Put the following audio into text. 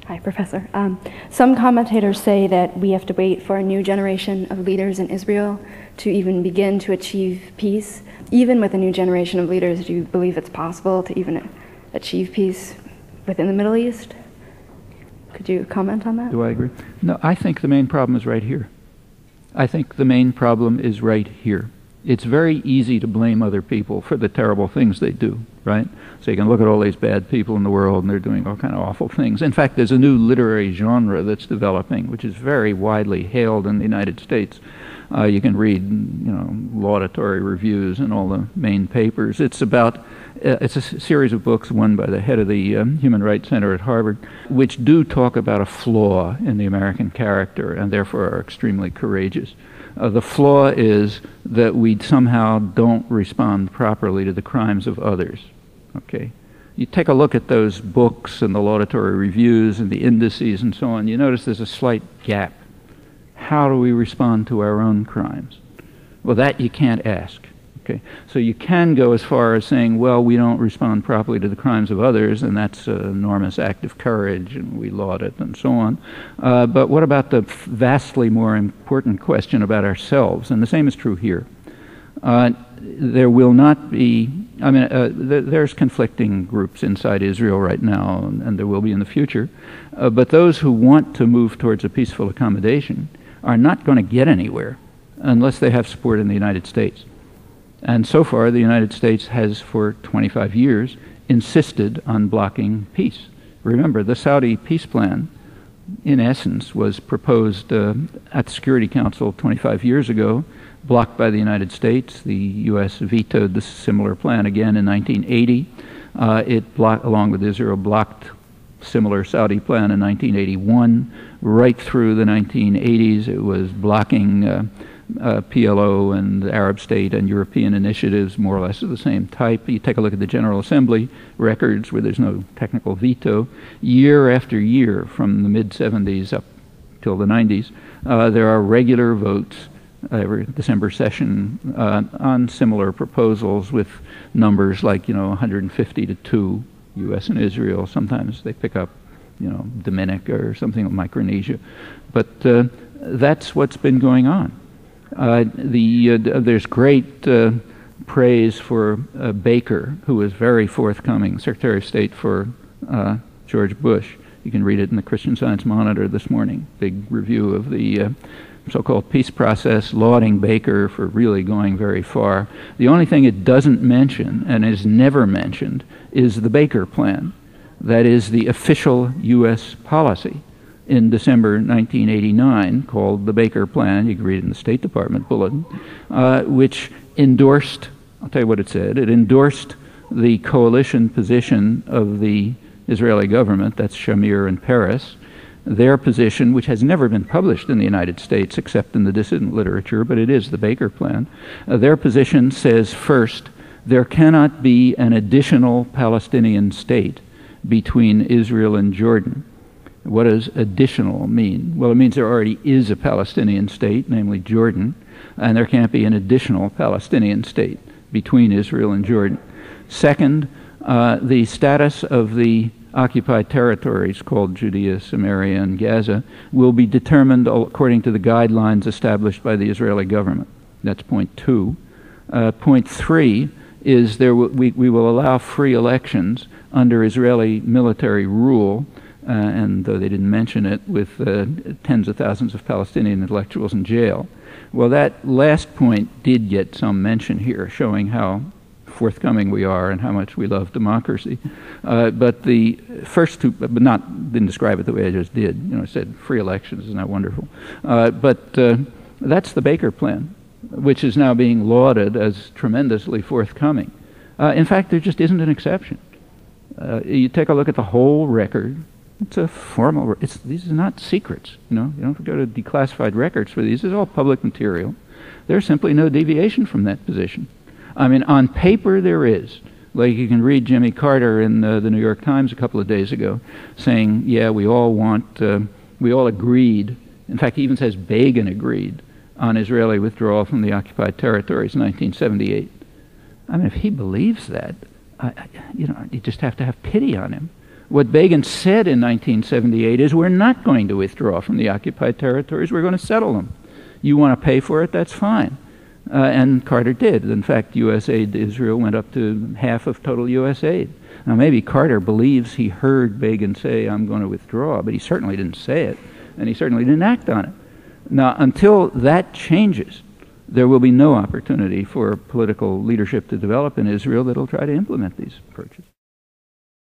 Hi, Professor. Some commentators say that we have to wait for a new generation of leaders in Israel to even begin to achieve peace. Even with a new generation of leaders, do you believe it's possible to even achieve peace within the Middle East? Could you comment on that? Do I agree? No, I think the main problem is right here. I think the main problem is right here. It's very easy to blame other people for the terrible things they do, right? So you can look at all these bad people in the world and they're doing all kind of awful things. In fact, there's a new literary genre that's developing, which is very widely hailed in the United States. You can read, laudatory reviews in all the main papers. It's about, it's a series of books, one by the head of the Human Rights Center at Harvard, which do talk about a flaw in the American character and therefore are extremely courageous. The flaw is that we somehow don't respond properly to the crimes of others. Okay, you take a look at those books and the laudatory reviews and the indices and so on, you notice there's a slight gap. How do we respond to our own crimes? Well, that you can't ask. Okay, so you can go as far as saying, well, we don't respond properly to the crimes of others, and that's an enormous act of courage, and we laud it, and so on. But what about the vastly more important question about ourselves? And the same is true here. There will not be, there's conflicting groups inside Israel right now, and there will be in the future. But those who want to move towards a peaceful accommodation are not going to get anywhere unless they have support in the United States. And so far, the United States has, for 25 years, insisted on blocking peace. Remember, the Saudi peace plan, in essence, was proposed at the Security Council 25 years ago, blocked by the United States. The U.S. vetoed the similar plan again in 1980. It blocked, along with Israel, blocked similar Saudi plan in 1981. Right through the 1980s, it was blocking PLO and Arab state and European initiatives more or less of the same type. You take a look at the General Assembly records where there's no technical veto. Year after year, from the mid-70s up till the 90s, there are regular votes every December session on similar proposals with numbers like, 150 to 2, U.S. and Israel. Sometimes they pick up, Dominica or something like Micronesia. But that's what's been going on. There's great praise for Baker, who was very forthcoming, Secretary of State for George Bush. You can read it in the Christian Science Monitor this morning, big review of the so-called peace process, lauding Baker for really going very far. The only thing it doesn't mention, and is never mentioned, is the Baker Plan. That is the official U.S. policy in December 1989, called the Baker Plan. You can read it in the State Department bulletin, which endorsed, I'll tell you what it said, it endorsed the coalition position of the Israeli government, that's Shamir and Peres, their position, which has never been published in the United States except in the dissident literature, but it is the Baker Plan. Their position says, first, there cannot be an additional Palestinian state between Israel and Jordan. What does additional mean? Well, it means there already is a Palestinian state, namely Jordan, and there can't be an additional Palestinian state between Israel and Jordan. Second, the status of the occupied territories called Judea, Samaria, and Gaza will be determined according to the guidelines established by the Israeli government. That's point 2. Point 3 is we will allow free elections under Israeli military rule, and though they didn't mention it, with tens of thousands of Palestinian intellectuals in jail. Well, that last point did get some mention here, showing how forthcoming we are and how much we love democracy. But the first two, but didn't describe it the way I just did. I said free elections, isn't that wonderful? But that's the Baker Plan, which is now being lauded as tremendously forthcoming. In fact, there just isn't an exception. You take a look at the whole record. It's a formal, these are not secrets, you don't have to go to declassified records for these. This is all public material. There's simply no deviation from that position. I mean, on paper there is. Like you can read Jimmy Carter in the New York Times a couple of days ago saying, yeah, we all agreed, in fact he even says Begin agreed on Israeli withdrawal from the occupied territories in 1978. I mean, if he believes that, you just have to have pity on him. What Begin said in 1978 is, we're not going to withdraw from the occupied territories, we're going to settle them. You want to pay for it, that's fine. And Carter did. In fact, U.S. aid to Israel went up to half of total U.S. aid. Now, maybe Carter believes he heard Begin say, I'm going to withdraw, but he certainly didn't say it, and he certainly didn't act on it. Now, until that changes, there will be no opportunity for political leadership to develop in Israel that will try to implement these approaches.